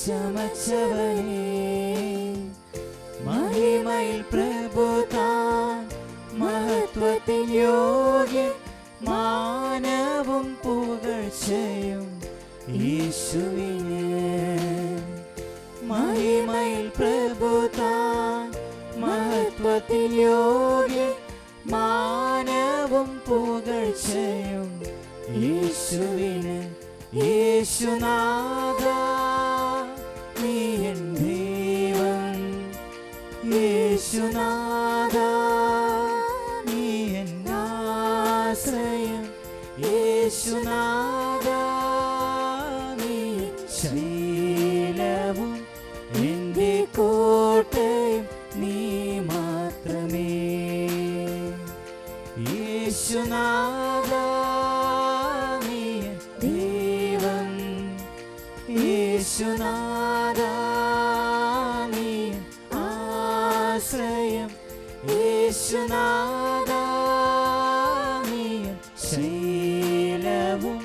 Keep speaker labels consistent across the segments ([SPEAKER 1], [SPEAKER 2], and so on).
[SPEAKER 1] ചമച്ചവനേ, മഹിമയിൽ പ്രഭു താൻ, മഹത്വത്തിൻ യോഗ്യൻ, മാനവും പുകഴ്ചയും യേശുവിന്. മഹിമയിൽ പ്രഭു താൻ, മഹത്വത്തിൻ യോഗ്യൻ, മാനവും പുകഴ്ചയും യേശുവിന്. യേശുനാഥാ നീ എൻ ദൈവം, യേശുനാഥാ നീ എൻ ആശ്രയം, യേശുനാഥാ നീ ശൈലവും എൻ്റെ കോട്ടയും നീ മാത്രമേ. യേശുനാഥാ നീ ദൈവം, യേശുനാഥാ നീ ആശ്രയം, യേശുനാഥാ നീ ശൈലവും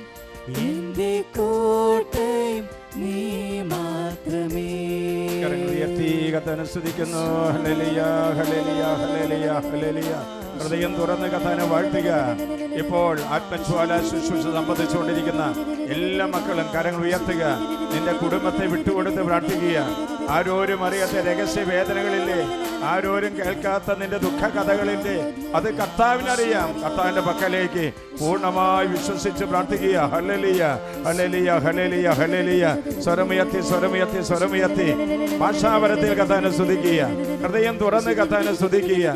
[SPEAKER 1] എൻ്റെ കോട്ടയും നീ മാത്രമേ.
[SPEAKER 2] കർത്താവിനെ സ്തുതിക്കുന്നു. ഹല്ലേലൂയ, ഹല്ലേലൂയ, ഹല്ലേലൂയ, ഹല്ലേലൂയ. ഹൃദയം തുറന്ന് കർത്താവിനെ വാഴ്ത്തുക. ഇപ്പോൾ ആത്മജ്വാല ശുശ്രൂഷ സംബന്ധിച്ചുകൊണ്ടിരിക്കുന്ന എല്ലാ മക്കളും കരങ്ങൾ ഉയർത്തുക. നിന്റെ കുടുംബത്തെ വിട്ടുകൊടുത്ത് പ്രാർത്ഥിക്കുക. ആരോരും അറിയാത്ത രഹസ്യ വേദനകളില്ലേ, ആരോരും കേൾക്കാത്ത നിന്റെ ദുഃഖ കഥകളില്ലേ, അത് കർത്താവിനറിയാം. കർത്താവിന്റെ പക്കലേക്ക് പൂർണ്ണമായി വിശ്വസിച്ച് പ്രാർത്ഥിക്കുക. ഹല്ലേലൂയ, ഹല്ലേലൂയ, ഹല്ലേലൂയ, ഹല്ലേലൂയ. സ്വരമുയർത്തി, സ്വരമുയർത്തി, സ്വരമുയർത്തി ഭാഷാപരത്തിൽ കർത്താവിനെ സ്തുതിക്കുക. ഹൃദയം തുറന്ന് കർത്താവിനെ സ്തുതിക്കുക.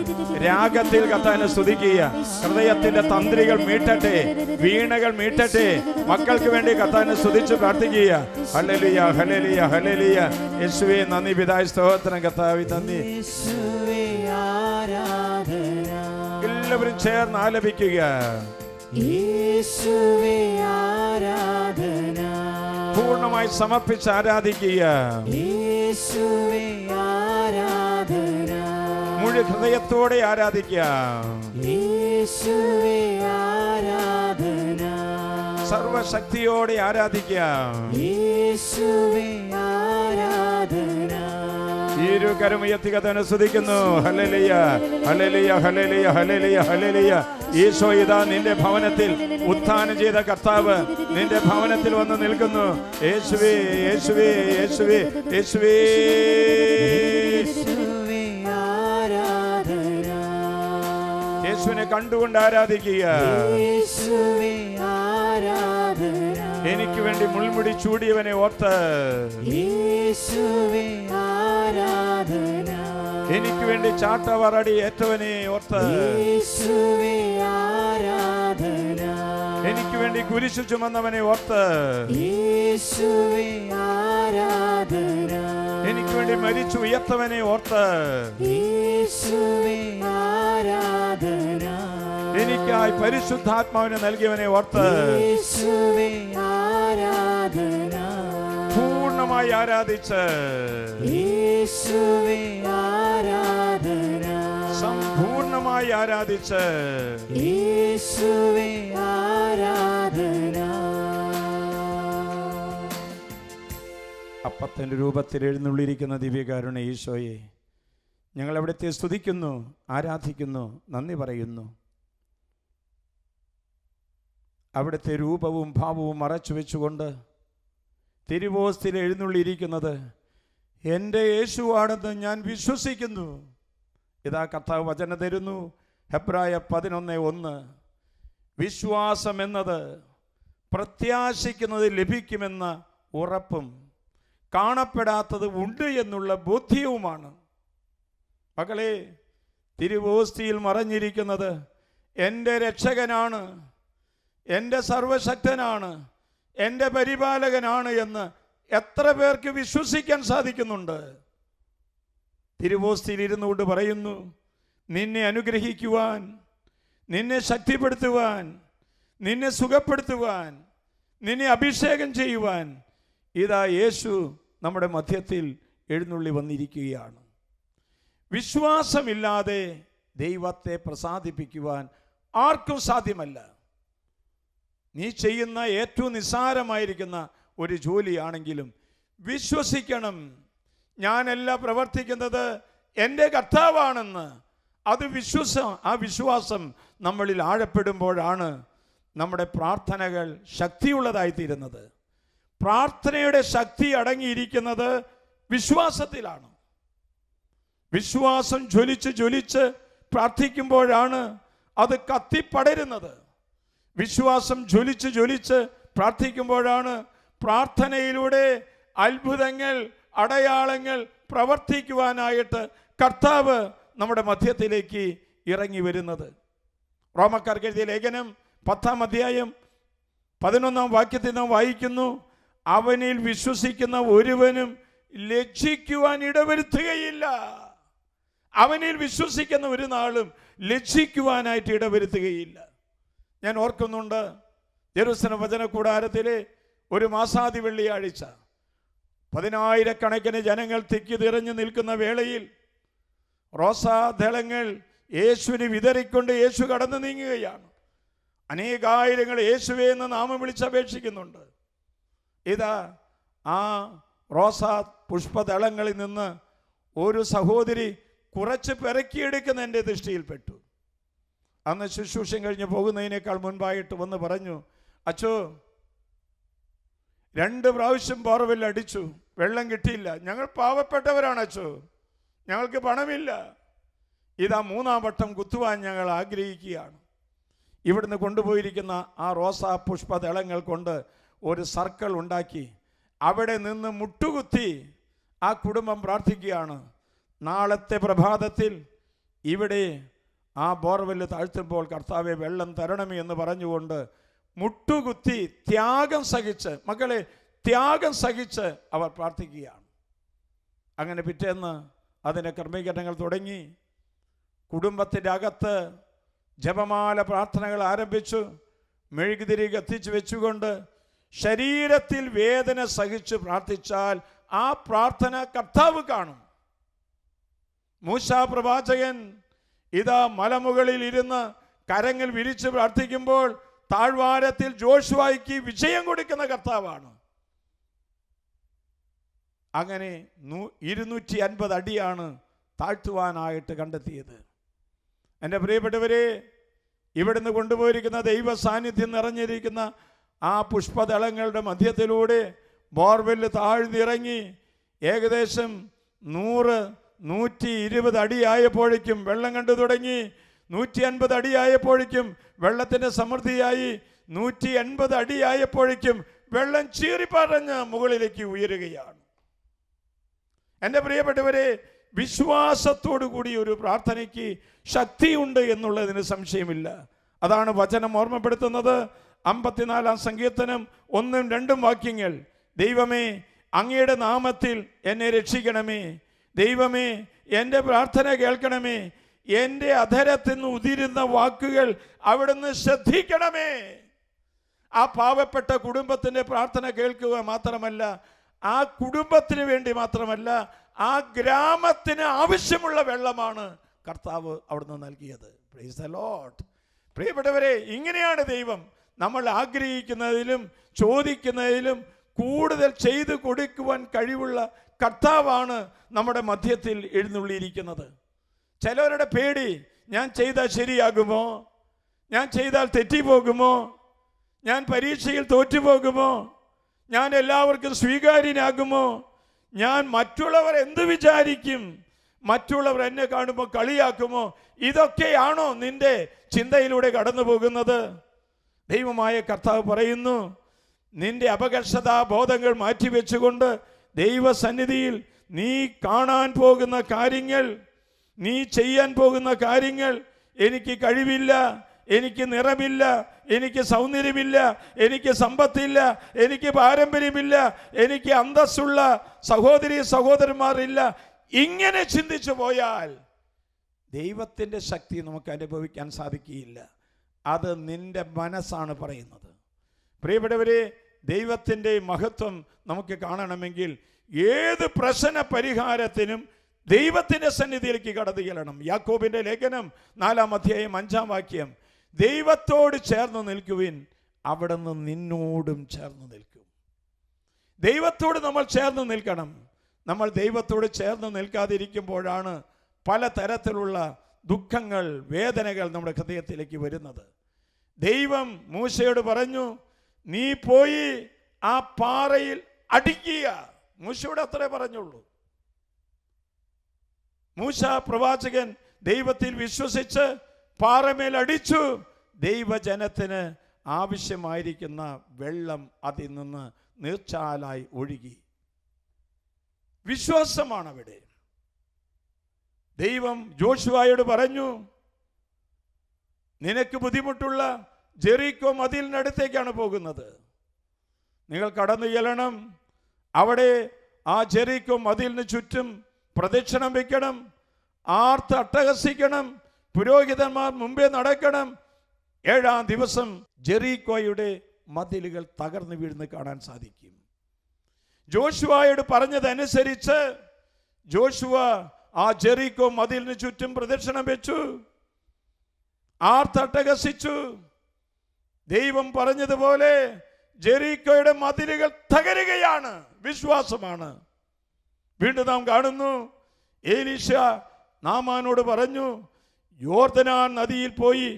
[SPEAKER 2] രാഗത്തിൽ കർത്താവിനെ സ്തുതിക്കുക. ഹൃദയത്തിന്റെ തന്ത്രികൾ മീട്ടട്ടെ, വീണകൾ മീട്ടട്ടെ. മക്കൾക്ക് വേണ്ടി കർത്താവിനെ സ്തുതിച്ച് പ്രാർത്ഥിക്കുക. ഹല്ലേലൂയ, ഹല്ലേലൂയ, ഹല്ലേലൂയ. യേശുവേ നന്ദി, പിതാവേ സ്തോത്രം. കർത്താവേ നന്ദി. എല്ലാവരും ചേർന്ന് ആലപിക്കുക.
[SPEAKER 1] യേശുവേ ആരാധന,
[SPEAKER 2] പൂർണ്ണമായി സമർപ്പിച്ച് ആരാധിക്കുക.
[SPEAKER 1] യേശുവേ ആരാധന,
[SPEAKER 2] മുഴു ഹൃദയത്തോടെ ആരാധിക്കുക.
[SPEAKER 1] യേശുവേ ആരാധന,
[SPEAKER 2] സർവശക്തിയോടെ ആരാധിക്കുക.
[SPEAKER 1] യേശുവേ ആരാധന.
[SPEAKER 2] ഇരു കരമുയർത്തി കർത്താവിനെ സ്തുതിക്കുന്നു. ഹല്ലേലൂയ, ഹല്ലേലൂയ, ഹല്ലേലൂയ, ഹല്ലേലൂയ, ഹല്ലേലൂയ. ഈശോ ഇതാ നിന്റെ ഭവനത്തിൽ ഉത്ഥാനം ചെയ്ത കർത്താവ് നിന്റെ ഭവനത്തിൽ വന്ന് നിൽക്കുന്നു. യേശുവേ, യേശുവേ, യേശുവേ, യേശുവേ. യേശുവിനെ കണ്ടുകൊണ്ട് ആരാധിക്കുക. എനിക്ക് വേണ്ടി മുൾമുടി ചൂടിയവനെ ഓർത്ത്, എനിക്ക് വേണ്ടി ചാട്ടവറടി ഏറ്റവനെ ഓർത്ത്, എനിക്ക് വേണ്ടി കുരിശു ചുമന്നവനെ ഓർത്ത്, എനിക്ക് വേണ്ടി മരിച്ചു ഉയർത്തവനെ ഓർത്ത്, എനിക്കായി പരിശുദ്ധാത്മാവിനെ നൽകിയവനെ ഓർത്ത് പൂർണ്ണമായി ആരാധിച്ച് സമ്പൂർണമായി ആരാധിച്ച് അപ്പത്തിന്റെ രൂപത്തിൽ എഴുന്നള്ളിയിരിക്കുന്ന ദിവ്യകാരുണ്യ ഈശോയെ, ഞങ്ങൾ അവിടുത്തെ സ്തുതിക്കുന്നു, ആരാധിക്കുന്നു, നന്ദി പറയുന്നു. അവിടുത്തെ രൂപവും ഭാവവും മറച്ചു വെച്ചുകൊണ്ട് തിരുവോസ്തിൽ എഴുന്നള്ളിയിരിക്കുന്നത് എൻ്റെ യേശുവാണെന്ന് ഞാൻ വിശ്വസിക്കുന്നു. ഇതാ കർത്താവ് വചനം തരുന്നു. ഹെബ്രായ 11:1. വിശ്വാസം എന്നത് പ്രത്യാശിക്കുന്നത് ലഭിക്കുമെന്ന ഉറപ്പും കാണപ്പെടാത്തത് ഉണ്ട് എന്നുള്ള ബോധ്യവുമാണ്. മകളെ, തിരുവോസ്തിയിൽ മറഞ്ഞിരിക്കുന്നത് എൻ്റെ രക്ഷകനാണ്, എൻ്റെ സർവശക്തനാണ്, എൻ്റെ പരിപാലകനാണ് എന്ന് എത്ര പേർക്ക് വിശ്വസിക്കാൻ സാധിക്കുന്നുണ്ട്? തിരുവോസ്തിയിൽ ഇരുന്നുകൊണ്ട് പറയുന്നു, നിന്നെ അനുഗ്രഹിക്കുവാൻ, നിന്നെ ശക്തിപ്പെടുത്തുവാൻ, നിന്നെ സുഖപ്പെടുത്തുവാൻ, നിന്നെ അഭിഷേകം ചെയ്യുവാൻ ഇതാ യേശു നമ്മുടെ മധ്യത്തിൽ എഴുന്നള്ളി വന്നിരിക്കുകയാണ്. വിശ്വാസമില്ലാതെ ദൈവത്തെ പ്രസാദിപ്പിക്കുവാൻ ആർക്കും സാധ്യമല്ല. നീ ചെയ്യുന്ന ഏറ്റവും നിസ്സാരമായിരിക്കുന്ന ഒരു ജോലിയാണെങ്കിലും വിശ്വസിക്കണം. ഞാനല്ല പ്രവർത്തിക്കുന്നത്, എൻ്റെ കർത്താവാണെന്ന്. അത് ആ വിശ്വാസം നമ്മളിൽ ആഴപ്പെടുമ്പോഴാണ് നമ്മുടെ പ്രാർത്ഥനകൾ ശക്തിയുള്ളതായിത്തീരുന്നത്. പ്രാർത്ഥനയുടെ ശക്തി അടങ്ങിയിരിക്കുന്നത് വിശ്വാസത്തിലാണ്. വിശ്വാസം ജ്വലിച്ച് പ്രാർത്ഥിക്കുമ്പോഴാണ് അത് കത്തിപ്പടരുന്നത്. വിശ്വാസം ജ്വലിച്ച് പ്രാർത്ഥിക്കുമ്പോഴാണ് പ്രാർത്ഥനയിലൂടെ അത്ഭുതങ്ങൾ, അടയാളങ്ങൾ പ്രവർത്തിക്കുവാനായിട്ട് കർത്താവ് നമ്മുടെ മധ്യത്തിലേക്ക് ഇറങ്ങി വരുന്നത്. റോമക്കാർക്ക് എഴുതിയ ലേഖനം 10-ാം അധ്യായം 11-ാം വാക്യത്തിൽ നാം വായിക്കുന്നു, അവനിൽ വിശ്വസിക്കുന്ന ഒരുവനും ലജ്ജിക്കുവാൻ ഇടവരുത്തുകയില്ല. അവനിൽ വിശ്വസിക്കുന്ന ഒരു നാളും ലജ്ജിക്കുവാനായിട്ട് ഇടവരുത്തുകയില്ല. ഞാൻ ഓർക്കുന്നുണ്ട്, ജെറുസലേം വചന കൂടാരത്തിലെ ഒരു മാസാദി വെള്ളിയാഴ്ച 10,000-കണക്കിന് ജനങ്ങൾ തിക്കി തിരഞ്ഞു നിൽക്കുന്ന വേളയിൽ റോസാദളങ്ങൾ യേശുവിന് വിതറിക്കൊണ്ട് യേശു കടന്നു നീങ്ങുകയാണ്. അനേകായിരങ്ങൾ യേശുവേ എന്ന് നാമം വിളിച്ചപേക്ഷിക്കുന്നുണ്ട്. ഇതാ ആ റോസാ പുഷ്പദളങ്ങളിൽ നിന്ന് ഒരു സഹോദരി കുറച്ച് പെറുക്കിയെടുക്കുന്ന എൻ്റെ ദൃഷ്ടിയിൽപ്പെട്ടു. അന്ന് ശുശ്രൂഷം കഴിഞ്ഞ് പോകുന്നതിനേക്കാൾ മുൻപായിട്ട് വന്ന് പറഞ്ഞു, അച്ചോ 2 പ്രാവശ്യം ബോർവെൽ അടിച്ചു, വെള്ളം കിട്ടിയില്ല. ഞങ്ങൾ പാവപ്പെട്ടവരാണ് അച്ചോ, ഞങ്ങൾക്ക് പണമില്ല. ഇതാ 3-ാം വട്ടം കുത്തുവാൻ ഞങ്ങൾ ആഗ്രഹിക്കുകയാണ്. ഇവിടുന്ന് കൊണ്ടുപോയിരിക്കുന്ന ആ റോസാ പുഷ്പദളങ്ങൾ കൊണ്ട് ഒരു സർക്കിൾ ഉണ്ടാക്കി അവിടെ നിന്ന് മുട്ടുകുത്തി ആ കുടുംബം പ്രാർത്ഥിക്കുകയാണ്. നാളത്തെ പ്രഭാതത്തിൽ ഇവിടെ ആ ബോർവെല്ല് താഴ്ത്തുമ്പോൾ കർത്താവെ വെള്ളം തരണമേ എന്ന് പറഞ്ഞുകൊണ്ട് മുട്ടുകുത്തി ത്യാഗം സഹിച്ച്, മക്കളെ ത്യാഗം സഹിച്ച് അവർ പ്രാർത്ഥിക്കുകയാണ്. അങ്ങനെ പിറ്റേന്ന് അതിൻ്റെ ക്രമീകരണങ്ങൾ തുടങ്ങി. കുടുംബത്തിൻ്റെ അകത്ത് ജപമാല പ്രാർത്ഥനകൾ ആരംഭിച്ചു. മെഴുകുതിരി കത്തിച്ച് വെച്ചുകൊണ്ട് ശരീരത്തിൽ വേദന സഹിച്ച് പ്രാർത്ഥിച്ചാൽ ആ പ്രാർത്ഥന കർത്താവ് കാണും. മൂശാ പ്രവാചകൻ ഇതാ മലമുകളിൽ ഇരുന്ന് കരങ്ങൾ വിരിച്ച് പ്രാർത്ഥിക്കുമ്പോൾ താഴ്വാരത്തിൽ ജോഷുവായ്ക്ക് വിജയം കൊടുക്കുന്ന കർത്താവാണ്. അങ്ങനെ 250 അടിയാണ് താഴ്ത്തുവാനായിട്ട് കണ്ടെത്തിയത്. എൻ്റെ പ്രിയപ്പെട്ടവരെ, ഇവിടുന്ന് കൊണ്ടുപോയിരിക്കുന്ന ദൈവ സാന്നിധ്യം നിറഞ്ഞിരിക്കുന്ന ആ പുഷ്പദളങ്ങളുടെ മധ്യത്തിലൂടെ ബോർവെല്ല് താഴ്ന്നിറങ്ങി ഏകദേശം 100-120 അടിയായപ്പോഴേക്കും വെള്ളം കണ്ടു തുടങ്ങി. 150 അടിയായപ്പോഴേക്കും വെള്ളത്തിൻ്റെ സമൃദ്ധിയായി. 180 അടിയായപ്പോഴേക്കും വെള്ളം ചീറിപ്പറഞ്ഞ് മുകളിലേക്ക് ഉയരുകയാണ്. എൻ്റെ പ്രിയപ്പെട്ടവരെ, വിശ്വാസത്തോടു കൂടി ഒരു പ്രാർത്ഥനയ്ക്ക് ശക്തിയുണ്ട് എന്നുള്ളതിന് സംശയമില്ല. അതാണ് വചനം ഓർമ്മപ്പെടുത്തുന്നത്. 54-ാം സങ്കീർത്തനം 1-2 വാക്യങ്ങൾ, ദൈവമേ അങ്ങയുടെ നാമത്തിൽ എന്നെ രക്ഷിക്കണമേ, ദൈവമേ എൻ്റെ പ്രാർത്ഥന കേൾക്കണമേ, എൻ്റെ അധരത്തിൽ നിന്ന് ഉതിരുന്ന വാക്കുകൾ അവിടുന്ന് ശ്രദ്ധിക്കണമേ. ആ പാവപ്പെട്ട കുടുംബത്തിൻ്റെ പ്രാർത്ഥന കേൾക്കുക മാത്രമല്ല, ആ കുടുംബത്തിന് വേണ്ടി മാത്രമല്ല, ആ ഗ്രാമത്തിന് ആവശ്യമുള്ള വെള്ളമാണ് കർത്താവ് അവിടുന്ന് നൽകിയത്. Praise the Lord. പ്രിയപ്പെട്ടവരെ, ഇങ്ങനെയാണ് ദൈവം നമ്മൾ ആഗ്രഹിക്കുന്നതിലും ചോദിക്കുന്നതിലും കൂടുതൽ ചെയ്തു കൊടുക്കുവാൻ കഴിവുള്ള കർത്താവാണ് നമ്മുടെ മധ്യത്തിൽ എഴുന്നള്ളിയിരിക്കുന്നത്. ചിലവരുടെ പേടി, ഞാൻ ചെയ്താൽ ശരിയാകുമോ, ഞാൻ ചെയ്താൽ തെറ്റിപ്പോകുമോ, ഞാൻ പരീക്ഷയിൽ തോറ്റുപോകുമോ, ഞാൻ എല്ലാവർക്കും സ്വീകാര്യനാകുമോ, ഞാൻ മറ്റുള്ളവർ എന്ത് വിചാരിക്കും, മറ്റുള്ളവർ എന്നെ കാണുമ്പോൾ കളിയാക്കുമോ, ഇതൊക്കെയാണോ നിന്റെ ചിന്തയിലൂടെ കടന്നു പോകുന്നത്? ദൈവമായ കർത്താവ് പറയുന്നു, നിന്റെ അപകർഷതാ ബോധങ്ങൾ മാറ്റിവെച്ചുകൊണ്ട് ദൈവസന്നിധിയിൽ നീ കാണാൻ പോകുന്ന കാര്യങ്ങൾ, നീ ചെയ്യാൻ പോകുന്ന കാര്യങ്ങൾ, എനിക്ക് കഴിവില്ല, എനിക്ക് നിറമില്ല, എനിക്ക് സൗന്ദര്യമില്ല, എനിക്ക് സമ്പത്തില്ല, എനിക്ക് പാരമ്പര്യമില്ല, എനിക്ക് അന്തസ്സുള്ള സഹോദരി സഹോദരന്മാരില്ല, ഇങ്ങനെ ചിന്തിച്ചു പോയാൽ ദൈവത്തിൻ്റെ ശക്തി നമുക്ക് അനുഭവിക്കാൻ സാധിക്കുകയില്ല. അത് നിന്റെ മനസ്സാണ് പറയുന്നത്. പ്രിയപ്പെട്ടവരെ, ദൈവത്തിൻ്റെ മഹത്വം നമുക്ക് കാണണമെങ്കിൽ ഏത് പ്രശ്ന പരിഹാരത്തിനും ദൈവത്തിൻ്റെ സന്നിധിയിലേക്ക് കടന്നു ചെല്ലണം. യാക്കോബിൻ്റെ ലേഖനം 4-ാം അധ്യായം 5-ാം വാക്യം, ദൈവത്തോട് ചേർന്ന് നിൽക്കുവിൻ, അവിടുന്ന് നിന്നോടും ചേർന്ന് നിൽക്കും. ദൈവത്തോട് നമ്മൾ ചേർന്ന് നിൽക്കണം. നമ്മൾ ദൈവത്തോട് ചേർന്ന് നിൽക്കാതിരിക്കുമ്പോഴാണ് പല തരത്തിലുള്ള ദുഃഖങ്ങൾ, വേദനകൾ നമ്മുടെ ഹൃദയത്തിലേക്ക് വരുന്നത്. ദൈവം മൂശയോട് പറഞ്ഞു, നീ പോയി ആ പാറയിൽ അടിക്കുക. മൂശയോട് അത്രേ പറഞ്ഞുള്ളൂ. മൂശ പ്രവാചകൻ ദൈവത്തിൽ വിശ്വസിച്ച് പാറമേൽ അടിച്ചു. ദൈവജനത്തിന് ആവശ്യമായിരിക്കുന്ന വെള്ളം അതിൽ നിന്ന് നീർച്ചാലായി ഒഴുകി. വിശ്വാസമാണ് അവിടെ. ദൈവം ജോഷുവയോട് പറഞ്ഞു, നിനക്ക് ബുദ്ധിമുട്ടുള്ള ജെറിക്കോ മതിലിനടുത്തേക്കാണ് പോകുന്നത്. നിങ്ങൾ കടന്നു ചെല്ലണം. അവിടെ ആ ജെറിക്കോ മതിലിന് ചുറ്റും പ്രദക്ഷിണം വയ്ക്കണം, ആർത്ത് അട്ടഹസിക്കണം, പുരോഹിതന്മാർ മുമ്പേ നടക്കണം. 7-ാം ദിവസം ജെറിക്കോയുടെ മതിലുകൾ തകർന്നു വീഴുന്നത് കാണാൻ സാധിക്കും. ജോഷുവയോട് പറഞ്ഞതനുസരിച്ച് ജോഷുവ ആ ജെറിക്കോ മതിലിന് ചുറ്റും പ്രദക്ഷിണം വെച്ചു, ആർത്തട്ടഹസിച്ചു. ദൈവം പറഞ്ഞതുപോലെ ജെറിക്കോയുടെ മതിലുകൾ തകരുകയാണ്. വിശ്വാസമാണ്. വീണ്ടും നാം കാണുന്നു, എലീശ നാമാനോട് പറഞ്ഞു, യോർദാൻ നദിയിൽ പോയി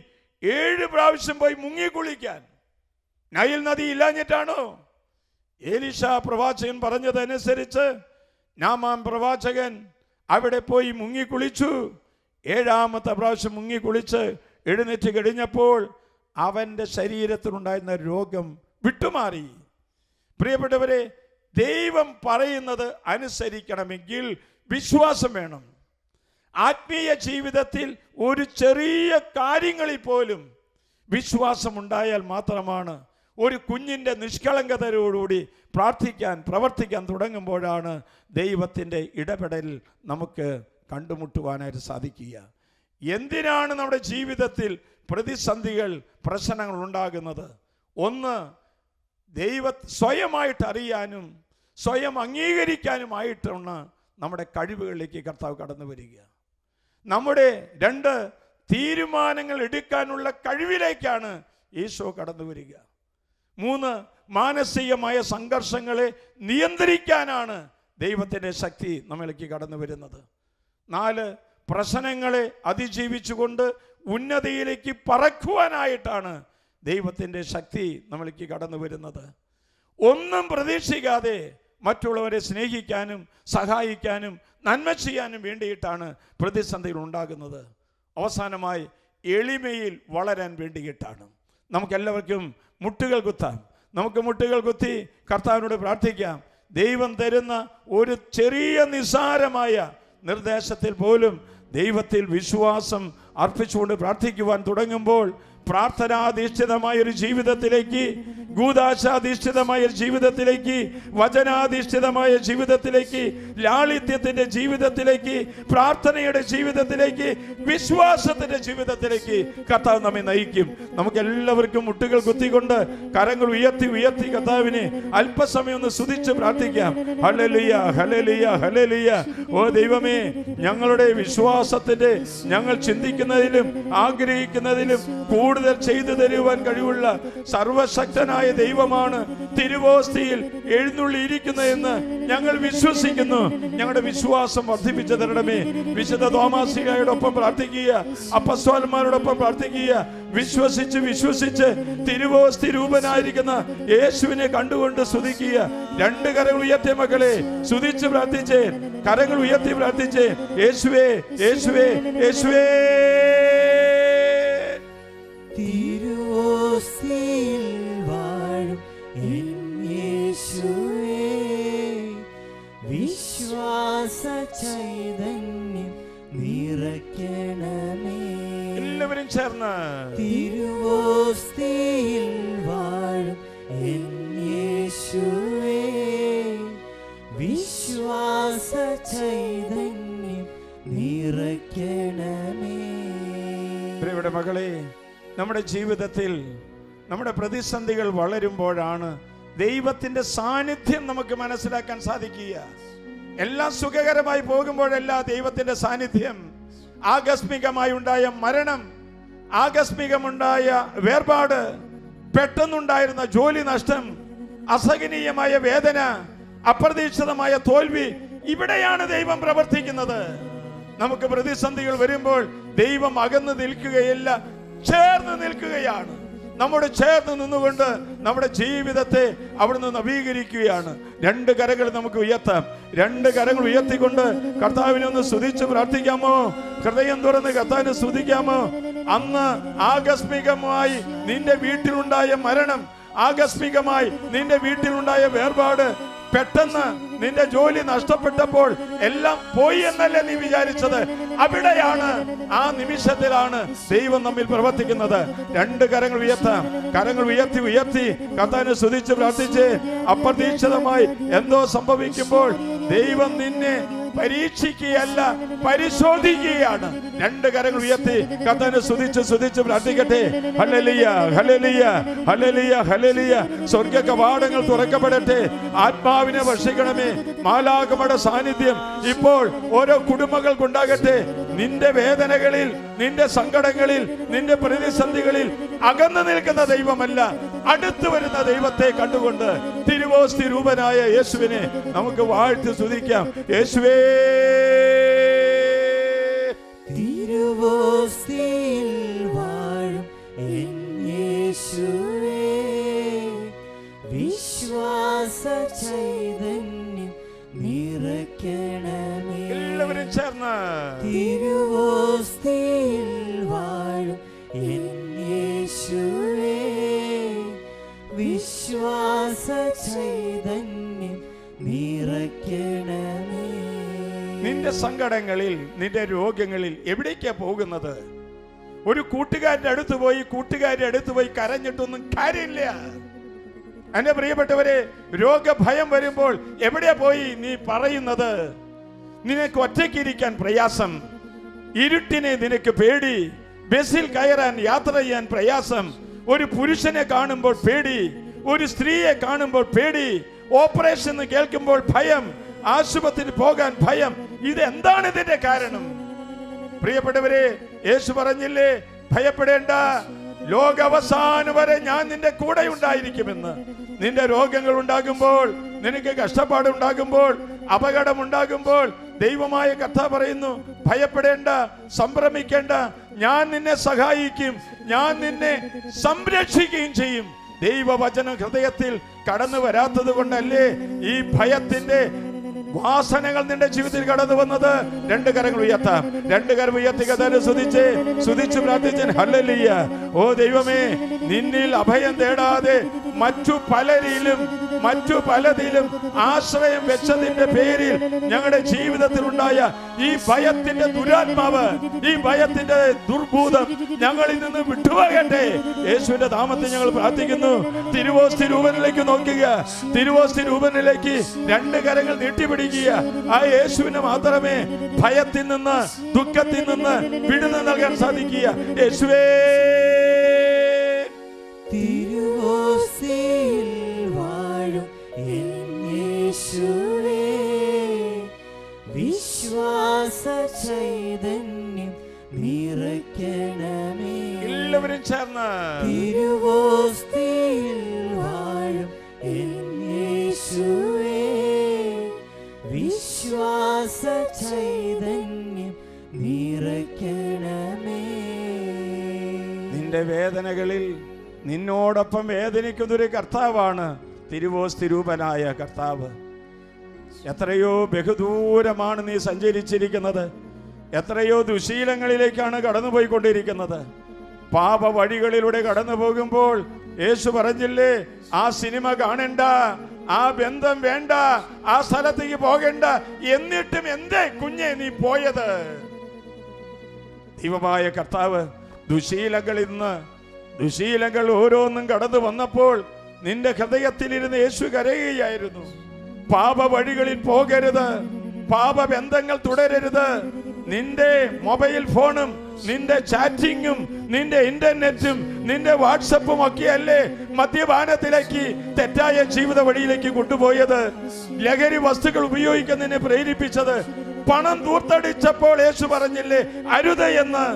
[SPEAKER 2] 7 പ്രാവശ്യം പോയി മുങ്ങിക്കുളിക്കാൻ. നൈൽ നദി ഇല്ലാഞ്ഞിട്ടാണോ? എലീശ പ്രവാചകൻ പറഞ്ഞതനുസരിച്ച് നാമാൻ പ്രവാചകൻ അവിടെ പോയി മുങ്ങിക്കുളിച്ചു. 7-ാമത്തെ പ്രാവശ്യം മുങ്ങിക്കുളിച്ച് എഴുന്നേറ്റ് കഴിഞ്ഞപ്പോൾ അവൻ്റെ ശരീരത്തിലുണ്ടായിരുന്ന രോഗം വിട്ടുമാറി. പ്രിയപ്പെട്ടവരെ, ദൈവം പറയുന്നത് അനുസരിക്കണമെങ്കിൽ വിശ്വാസം വേണം. ആത്മീയ ജീവിതത്തിൽ ഒരു ചെറിയ കാര്യങ്ങളിൽ പോലും വിശ്വാസം ഉണ്ടായാൽ മാത്രമാണ് ഒരു കുഞ്ഞിൻ്റെ നിഷ്കളങ്കതയോടുകൂടി പ്രാർത്ഥിക്കാൻ, പ്രവർത്തിക്കാൻ തുടങ്ങുമ്പോഴാണ് ദൈവത്തിൻ്റെ ഇടപെടൽ നമുക്ക് കണ്ടുമുട്ടുവാനായിട്ട് സാധിക്കുക. എന്തിനാണ് നമ്മുടെ ജീവിതത്തിൽ പ്രതിസന്ധികൾ, പ്രശ്നങ്ങൾ ഉണ്ടാകുന്നത്? ഒന്ന്, സ്വയമായിട്ട് അറിയാനും സ്വയം അംഗീകരിക്കാനുമായിട്ടാണ് നമ്മുടെ കഴിവുകളിലേക്ക് കർത്താവ് കടന്നു വരിക. നമ്മുടെ 2 തീരുമാനങ്ങൾ എടുക്കാനുള്ള കഴിവിലേക്കാണ് ഈശോ കടന്നു വരിക. 3, മാനസികമായ സംഘർഷങ്ങളെ നിയന്ത്രിക്കാനാണ് ദൈവത്തിൻ്റെ ശക്തി നമ്മളിലേക്ക് കടന്നു വരുന്നത്. 4, പ്രശ്നങ്ങളെ അതിജീവിച്ചുകൊണ്ട് ഉന്നതിയിലേക്ക് പറക്കുവാനായിട്ടാണ് ദൈവത്തിൻ്റെ ശക്തി നമ്മളിലേക്ക് കടന്നു വരുന്നത്. ഒന്നും പ്രതീക്ഷിക്കാതെ മറ്റുള്ളവരെ സ്നേഹിക്കാനും സഹായിക്കാനും നന്മ ചെയ്യാനും വേണ്ടിയിട്ടാണ് പ്രതിസന്ധികൾ ഉണ്ടാകുന്നത്. അവസാനമായി എളിമയിൽ വളരാൻ വേണ്ടിയിട്ടാണ്. നമുക്കെല്ലാവർക്കും മുട്ടുകൾ കുത്താം. നമുക്ക് മുട്ടുകൾ കുത്തി കർത്താവിനോട് പ്രാർത്ഥിക്കാം. ദൈവം തരുന്ന ഒരു ചെറിയ നിസ്സാരമായ നിർദ്ദേശത്തിൽ പോലും ദൈവത്തിൽ വിശ്വാസം അർപ്പിച്ചുകൊണ്ട് പ്രാർത്ഥിക്കുവാൻ തുടങ്ങുമ്പോൾ പ്രാർത്ഥനാധിഷ്ഠിതമായൊരു ജീവിതത്തിലേക്ക്, ഗൂദാശാധിഷ്ഠിതമായ ജീവിതത്തിലേക്ക്, വചനാധിഷ്ഠിതമായ ജീവിതത്തിലേക്ക്, ലാളിത്യത്തിൻ്റെ ജീവിതത്തിലേക്ക്, പ്രാർത്ഥനയുടെ ജീവിതത്തിലേക്ക്, വിശ്വാസത്തിൻ്റെ ജീവിതത്തിലേക്ക് കർത്താവ് നമ്മെ നയിക്കും. നമുക്ക് എല്ലാവർക്കും മുട്ടുകൾ കുത്തിക്കൊണ്ട് കരങ്ങൾ ഉയർത്തി ഉയർത്തി കർത്താവിനെ അല്പസമയം ഒന്ന് സ്തുതിച്ച് പ്രാർത്ഥിക്കാം. ഹല്ലേലൂയ, ഹല്ലേലൂയ, ഹല്ലേലൂയ. ഓ ദൈവമേ, ഞങ്ങളുടെ വിശ്വാസത്തിന്റെ, ഞങ്ങൾ ചിന്തിക്കുന്നതിലും ആഗ്രഹിക്കുന്നതിലും കൂടുതൽ ചെയ്തു തരുവാൻ കഴിവുള്ള സർവശക്തനായ ദൈവമാണ് തിരുവോസ്തിയിൽ എഴുന്നള്ളിയിരിക്കുന്നതെന്ന് ഞങ്ങൾ വിശ്വസിക്കുന്നു. ഞങ്ങളുടെ വിശ്വാസം വർദ്ധിപ്പിച്ചു തരണമേ. വിശുദ്ധ തോമാശ്ലീഹായോടൊപ്പം പ്രാർത്ഥിക്കുക, അപ്പസ്തോലന്മാരോടൊപ്പം പ്രാർത്ഥിക്കുക. വിശ്വസിച്ച് വിശ്വസിച്ച് തിരുവോസ്തി രൂപനായിരിക്കുന്ന യേശുവിനെ കണ്ടുകൊണ്ട് സ്തുതിക്കുക. 2 കരങ്ങൾ ഉയർത്തിയ മക്കളെ സ്തുതിച്ച് പ്രാർത്ഥിച്ചേ, കരങ്ങൾ ഉയർത്തി പ്രാർത്ഥിച്ചേ. യേശുവേ, യേശുവേ, യേശുവേ.
[SPEAKER 1] തിരുവോസ്തിയിൽ വാഴും എൻ യേശുവേ, വിശ്വാസ ചൈതന്യം നിറയ്ക്കണമേ.
[SPEAKER 2] എല്ലാവരും ചേർന്ന്
[SPEAKER 1] തിരുവോസ്തിയിൽ വാഴും എൻ യേശുവേ, വിശ്വാസ ചൈതന്യം നിറയ്ക്കണമേ.
[SPEAKER 2] പ്രിയപ്പെട്ട മകളെ, നമ്മുടെ ജീവിതത്തിൽ നമ്മുടെ പ്രതിസന്ധികൾ വളരുമ്പോഴാണ് ദൈവത്തിൻ്റെ സാന്നിധ്യം നമുക്ക് മനസ്സിലാക്കാൻ സാധിക്കുക. എല്ലാം സുഖകരമായി പോകുമ്പോഴല്ല ദൈവത്തിൻ്റെ സാന്നിധ്യം. ആകസ്മികമായി ഉണ്ടായ മരണം, ആകസ്മികമുണ്ടായ വേർപാട്, പെട്ടെന്നുണ്ടായിരുന്ന ജോലി നഷ്ടം, അസഹനീയമായ വേദന, അപ്രതീക്ഷിതമായ തോൽവി, ഇവിടെയാണ് ദൈവം പ്രവർത്തിക്കുന്നത്. നമുക്ക് പ്രതിസന്ധികൾ വരുമ്പോൾ ദൈവം അകന്നു നിൽക്കുകയല്ല, ചേർന്ന് നിൽക്കുകയാണ്. നമ്മുടെ ചേർന്ന് നിന്നുകൊണ്ട് നമ്മുടെ ജീവിതത്തെ അവിടുന്ന് നവീകരിക്കുകയാണ്. രണ്ട് കരങ്ങൾ നമുക്ക് ഉയർത്താം. രണ്ട് കരങ്ങൾ ഉയർത്തിക്കൊണ്ട് കർത്താവിനെ ഒന്ന് സ്തുതിച്ച് പ്രാർത്ഥിക്കാമോ? ഹൃദയം തുറന്ന് കർത്താവിനെ സ്തുതിക്കാമോ? അന്ന് ആകസ്മികമായി നിന്റെ വീട്ടിലുണ്ടായ മരണം, ആകസ്മികമായി നിന്റെ വീട്ടിലുണ്ടായ വേർപാട്, പെട്ടെന്ന് നിന്റെ ജോലി നഷ്ടപ്പെട്ടപ്പോൾ എല്ലാം പോയി എന്നല്ലേ നീ വിചാരിച്ചത്? അവിടെയാണ്, ആ നിമിഷത്തിലാണ് ദൈവം നമ്മിൽ പ്രവർത്തിക്കുന്നത്. രണ്ട് കരങ്ങൾ ഉയർത്താം. കരങ്ങൾ ഉയർത്തി ഉയർത്തി കർത്താവിനെ സ്തുതിച്ച് പ്രാർത്ഥിച്ച് അപ്രതീക്ഷിതമായി എന്തോ സംഭവിക്കുമ്പോൾ ദൈവം നിന്നെ പരീക്ഷിക്കുകയല്ല, പരിശോധിക്കുകയാണ്. രണ്ട് കരങ്ങൾ ഉയർത്തി കർത്താവിനെ സ്തുതിച്ച് പ്രാർത്ഥിക്കട്ടെ. ഹല്ലേലൂയ, ഹല്ലേലൂയ, ഹല്ലേലൂയ, ഹല്ലേലൂയ. സ്വർഗ്ഗ കവാടങ്ങൾ തുറക്കപ്പെടട്ടെ. ആത്മാവിനെ വർഷിക്കണമേ. മാലാഖമാരുടെ സാന്നിധ്യം ഇപ്പോൾ ഓരോ കുടുംബങ്ങൾക്കുണ്ടാകട്ടെ. നിന്റെ വേദനകളിൽ, നിന്റെ സങ്കടങ്ങളിൽ, നിന്റെ പ്രതിസന്ധികളിൽ അകന്നു നിൽക്കുന്ന ദൈവമല്ല, അടുത്തു വരുന്ന ദൈവത്തെ കണ്ടുകൊണ്ട് തിരുവോസ്തി രൂപനായ യേശുവിനെ നമുക്ക് വാഴ്ത്തി സ്തുതിക്കാം. യേശുവേ,
[SPEAKER 1] തിരുവോസ്തിയിൽ വാഴും എൻ യേശുവേ, വിശ്വാസ ചൈതന്യം നിറയ്ക്കണമേ.
[SPEAKER 2] എല്ലാവരും ചേർന്ന്
[SPEAKER 1] തിരുവോസ്തിയിൽ വാഴും എൻ യേശുവേ, വിശ്വാസ ചൈതന്യം നിറയ്ക്കണമേ.
[SPEAKER 2] നിന്റെ സങ്കടങ്ങളിൽ, നിന്റെ രോഗങ്ങളിൽ എവിടേക്കാ പോകുന്നത്? ഒരു കൂട്ടുകാരുടെ അടുത്ത് പോയി കരഞ്ഞിട്ടൊന്നും കാര്യമില്ല. എന്റെ പ്രിയപ്പെട്ടവരെ, രോഗഭയം വരുമ്പോൾ എവിടെ പോയി നീ പറയുന്നത്? നിനക്ക് ഒറ്റയ്ക്കിരിക്കാൻ പ്രയാസം, ഇരുട്ടിനെ നിനക്ക് പേടി, ബസ്സിൽ കയറാൻ, യാത്ര ചെയ്യാൻ പ്രയാസം, ഒരു പുരുഷനെ കാണുമ്പോൾ പേടി, ഒരു സ്ത്രീയെ കാണുമ്പോൾ പേടി, ഓപ്പറേഷൻ എന്ന് കേൾക്കുമ്പോൾ ഭയം, ആശുപത്രിയിൽ പോകാൻ ഭയം. ഇതെന്താണ് ഇതിന്റെ കാരണം? പ്രിയപ്പെട്ടവരെ, യേശു പറഞ്ഞില്ലേ, ഭയപ്പെടേണ്ട, ലോകാവസാനം വരെ ഞാൻ നിന്റെ കൂടെ ഉണ്ടായിരിക്കുമെന്ന്. നിന്റെ രോഗങ്ങൾ ഉണ്ടാകുമ്പോൾ, നിനക്ക് കഷ്ടപ്പാടുണ്ടാകുമ്പോൾ, അപകടമുണ്ടാകുമ്പോൾ ദൈവമായ കർത്താവ് പറയുന്നു, ഭയപ്പെടേണ്ട, സംഭ്രമിക്കേണ്ട, ഞാൻ നിന്നെ സഹായിക്കും, ഞാൻ നിന്നെ സംരക്ഷിക്കുകയും ചെയ്യും. ദൈവവചനം ഹൃദയത്തിൽ കടന്നു വരാത്തത് കൊണ്ടല്ലേ ഈ ഭയത്തിന്റെ വാസനകൾ നിന്റെ ജീവിതത്തിൽ കടന്നു വന്നത്? രണ്ട് കരങ്ങൾ ഉയർത്താം. രണ്ട് കരം ഉയർത്തി കർത്താവിനെ സ്തുതിച്ച് പ്രാർത്ഥിച്ച് ഹല്ലേലൂയ. ഓ ദൈവമേ, നിന്നിൽ അഭയം തേടാതെ മറ്റു പലതിലും ആശ്രയം വെച്ചതിന്റെ പേരിൽ ഞങ്ങളുടെ ജീവിതത്തിൽ ഉണ്ടായ ഈ ഭയത്തിന്റെ ദുരാത്മാവ്, ഈ ഭയത്തിന്റെ ദുർഭൂതം ഞങ്ങളിൽ നിന്ന് വിട്ടുപോകട്ടെ. യേശുവിന്റെ നാമത്തിൽ ഞങ്ങൾ പ്രാർത്ഥിക്കുന്നു. തിരുവോസ്തി രൂപനിലേക്ക് നോക്കുക. തിരുവോസ്തി രൂപനിലേക്ക് രണ്ട് കരങ്ങൾ നീട്ടിപ്പിടിക്കുക. ആ യേശുവിന് മാത്രമേ ഭയത്തിൽ നിന്ന്, ദുഃഖത്തിൽ നിന്ന് വിടുതൽ നൽകാൻ സാധിക്കുക. യേശുവേ,
[SPEAKER 1] തിരുവോസ്തിയിൽ വാഴും എൻ യേശുവേ, വിശ്വാസ ചൈതന്യം നിറയ്ക്കണമേ.
[SPEAKER 2] എല്ലാവരും ചേർന്ന്
[SPEAKER 1] തിരുവോസ്തിയിൽ വാഴും എൻ യേശുവേ, വിശ്വാസ ചൈതന്യം നിറയ്ക്കണമേ.
[SPEAKER 2] നിന്റെ വേദനകളിൽ നിന്നോടൊപ്പം വേദനിക്കുന്നൊരു കർത്താവാണ് തിരുവോസ്തി രൂപനായ കർത്താവ്. എത്രയോ ബഹുദൂരമാണ് നീ സഞ്ചരിച്ചിരിക്കുന്നത്. എത്രയോ ദുശീലങ്ങളിലേക്കാണ് കടന്നുപോയിക്കൊണ്ടിരിക്കുന്നത്. പാപ വഴികളിലൂടെ കടന്നു പോകുമ്പോൾ യേശു പറഞ്ഞില്ലേ, ആ സിനിമ കാണണ്ട, ആ ബന്ധം വേണ്ട, ആ സ്ഥലത്തേക്ക് പോകണ്ട. എന്നിട്ടും എന്തേ കുഞ്ഞെ നീ പോയത്? ദൈവമായ കർത്താവ് ദുശീലങ്ങൾ ഓരോന്നും കടന്നു വന്നപ്പോൾ നിന്റെ ഹൃദയത്തിലിരുന്ന് യേശു കരയുകയായിരുന്നു. പാപ വഴികളിൽ പോകരുത്, പാപബന്ധങ്ങൾ തുടരരുത്. നിന്റെ മൊബൈൽ ഫോണും നിന്റെ ചാറ്റിങ്ങും നിന്റെ ഇന്റർനെറ്റും നിന്റെ വാട്സപ്പും ഒക്കെയല്ലേ മദ്യപാനത്തിലേക്ക്, തെറ്റായ ജീവിത വഴിയിലേക്ക് കൊണ്ടുപോയത്. ലഹരി വസ്തുക്കൾ ഉപയോഗിക്കാൻ നിന്നെ പ്രേരിപ്പിച്ചത്. പണം ദൂർത്തടിച്ചപ്പോൾ യേശു പറഞ്ഞില്ലേ അരുത് എന്ന്?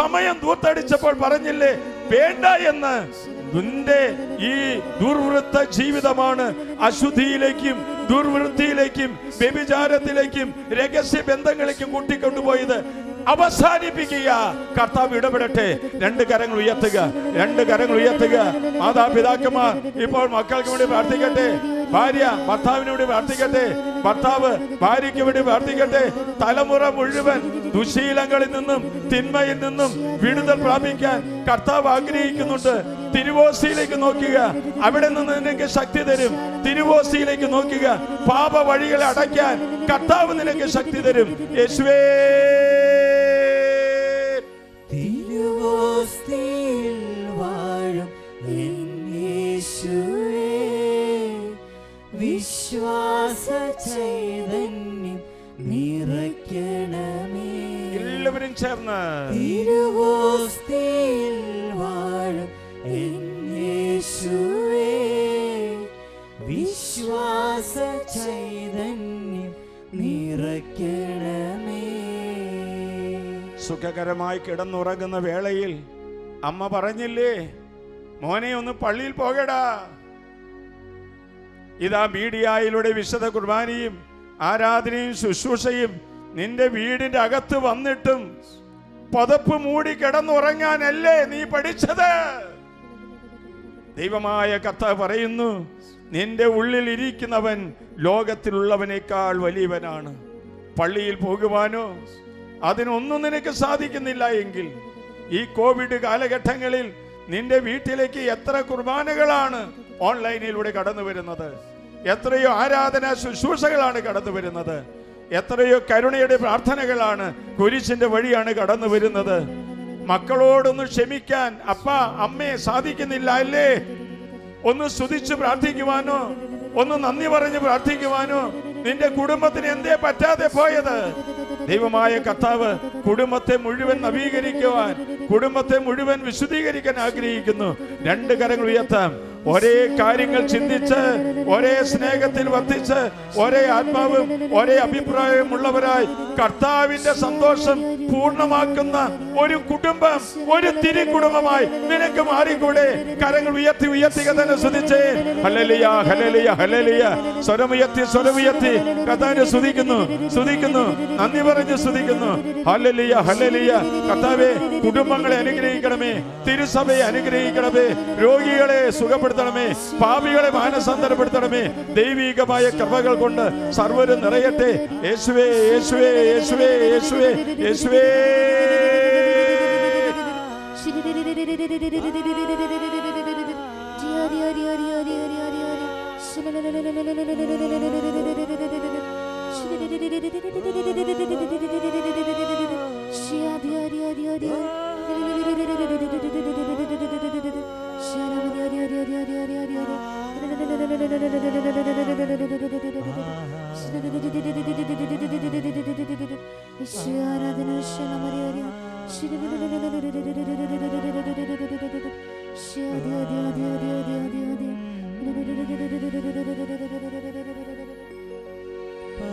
[SPEAKER 2] സമയം ദൂർത്തടിച്ചപ്പോൾ പറഞ്ഞില്ലേ വേണ്ട എന്ന്? നിന്റെ ഈ ദുർവൃത്ത ജീവിതമാണ് അശുദ്ധിയിലേക്കും ദുർവൃത്തിയിലേക്കും വ്യഭിചാരത്തിലേക്കും രഹസ്യ ബന്ധങ്ങളിലേക്കും കൂട്ടിക്കൊണ്ടുപോയത്. അവസാനിപ്പിക്കുക. കർത്താവ് ഇടപെടട്ടെ. രണ്ട് കരങ്ങൾ ഉയർത്തുക, രണ്ട് കരങ്ങൾ ഉയർത്തുക. മാതാപിതാക്കന്മാർ ഇപ്പോൾ മക്കൾക്ക് വേണ്ടി പ്രാർത്ഥിക്കട്ടെ. ഭാര്യ ഭർത്താവിന് വേണ്ടി പ്രാർത്ഥിക്കട്ടെ. ഭർത്താവ് ഭാര്യയ്ക്ക് വേണ്ടി പ്രാർത്ഥിക്കട്ടെ. തലമുറ മുഴുവൻ ദുശീലങ്ങളിൽ നിന്നും തിന്മയിൽ നിന്നും വിടുതൽ പ്രാപിക്കാൻ കർത്താവ് ആഗ്രഹിക്കുന്നുണ്ട്. തിരുവോസിയിലേക്ക് നോക്കുക, അവിടെ നിന്ന് നിനക്ക് ശക്തി തരും. തിരുവോസിയിലേക്ക് നോക്കുക, പാപ വഴികളെ അടയ്ക്കാൻ കർത്താവ് നിനക്ക് ശക്തി തരും. യേശുവേ,
[SPEAKER 1] തിരുവോസ്തിയിൽ വാഴും എൻ യേശുവേ, വിശ്വാസ ചൈതന്യം നിറയ്ക്കണമേ.
[SPEAKER 2] എല്ലാവരും ചേർന്ന്
[SPEAKER 1] തിരുവോസ്തിയിൽ വാഴും എൻ യേശുവേ, വിശ്വാസ ചൈതന്യം നിറയ്ക്കണമേ.
[SPEAKER 2] സുഖകരമായി കിടന്നുറങ്ങുന്ന വേളയിൽ അമ്മ പറഞ്ഞില്ലേ, മോനെ ഒന്ന് പള്ളിയിൽ പോകടാ. ഇതാ മീഡിയയിലൂടെ വിശുദ്ധ കുർബാനയും ആരാധനയും ശുശ്രൂഷയും നിന്റെ വീടിന്റെ അകത്ത് വന്നിട്ടും പതപ്പ് മൂടി കിടന്നുറങ്ങാനല്ലേ നീ പഠിച്ചത്? ദൈവമായ കർത്താവ് പറയുന്നു, നിന്റെ ഉള്ളിൽ ഇരിക്കുന്നവൻ ലോകത്തിലുള്ളവനേക്കാൾ വലിയവനാണ്. പള്ളിയിൽ പോകുവാനോ അതിനൊന്നും നിനക്ക് സാധിക്കുന്നില്ല എങ്കിൽ ഈ കോവിഡ് കാലഘട്ടങ്ങളിൽ നിന്റെ വീട്ടിലേക്ക് എത്ര കുർബാനകളാണ് ഓൺലൈനിലൂടെ കടന്നു വരുന്നത്, എത്രയോ ആരാധനാ ശുശ്രൂഷകളാണ് കടന്നു വരുന്നത്, എത്രയോ കരുണയുടെ പ്രാർത്ഥനകളാണ് കുരിശിന്റെ വഴിയാണ് കടന്നു വരുന്നത്. മക്കളോടൊന്ന് ക്ഷമിക്കാൻ അപ്പാ അമ്മയെ സാധിക്കുന്നില്ല അല്ലേ? ഒന്ന് സ്തുതിച്ച് പ്രാർത്ഥിക്കുവാനോ, ഒന്ന് നന്ദി പറഞ്ഞ് പ്രാർത്ഥിക്കുവാനോ നിന്റെ കുടുംബത്തിന് എന്തേ പറ്റാതെ പോയത്? ദൈവമായ കർത്താവ് കുടുംബത്തെ മുഴുവൻ നവീകരിക്കുവാൻ, കുടുംബത്തെ മുഴുവൻ വിശുദ്ധീകരിക്കാൻ ആഗ്രഹിക്കുന്നു. രണ്ട് കരങ്ങൾ ഉയർത്താം. ഒരേ കാര്യങ്ങൾ ചിന്തിച്ച്, ഒരേ സ്നേഹത്തിൽ വർദ്ധിച്ച്, ഒരേ ആത്മാവും ഒരേ അഭിപ്രായവും ഉള്ളവരായി കർത്താവിന്റെ സന്തോഷം പൂർണ്ണമാക്കുന്ന ഒരു കുടുംബം, ഒരു തിരുക്കുടുംബമായി നിനക്ക് മാറിക്കൂടെ? കരങ്ങൾ ഉയർത്തി ഉയർത്തിക തന്നെ സ്തുതിച്ചേ. ഹല്ലേലൂയ, ഹല്ലേലൂയ, ഹല്ലേലൂയ. സ്വരമുയർത്തി സ്വരമുയർത്തി കർത്താവിനെ സ്തുതിക്കുന്നു, സ്തുതിക്കുന്നു, നന്ദി പറഞ്ഞ് സ്തുതിക്കുന്നു. ഹല്ലേലൂയ, ഹല്ലേലൂയ. കർത്താവേ, കുടുംബങ്ങളെ അനുഗ്രഹിക്കണമേ, തിരുസഭയെ അനുഗ്രഹിക്കണമേ, രോഗികളെ സുഖപ്പെടുത്തണമേ, പാപികളെ മാനസാന്തരപ്പെടുത്തണമേ. ദൈവികമായ കൃപകൾ കൊണ്ട് സർവ്വരും നിറയട്ടെ. യേശുവേ, യേശുവേ, യേശുവേ, യേശുവേ, യേശുവേ.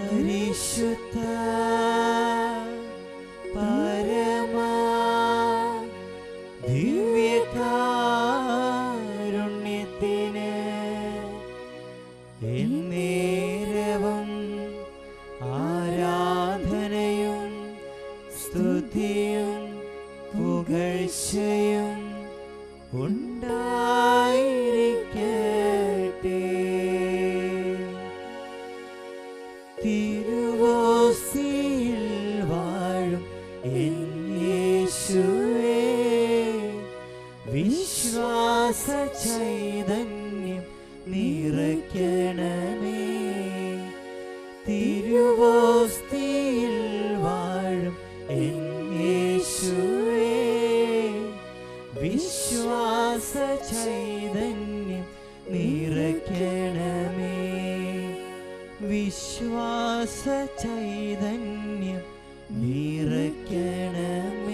[SPEAKER 1] പരിശുദ്ധ പരമ ദിവ്യകാരുണ്യത്തിന് എന്നേരവും ആരാധനയും സ്തുതിയും പുകഴ്ചയും ഉണ്ടായിരിക്കട്ടെ. തിരുവോസിയിൽ വാഴും എൻ യേശുവേ, വിശ്വാസ ചൈതന്യം നിറയ്ക്കണമേ. തിരുവോസ്തിയിൽ വാഴും എൻ യേശുവേ, വിശ്വാസ ചൈതന്യം നിറയ്ക്കണമേ. വിശ്വാസ ചൈതന്യം നിറയ്ക്കണമേ.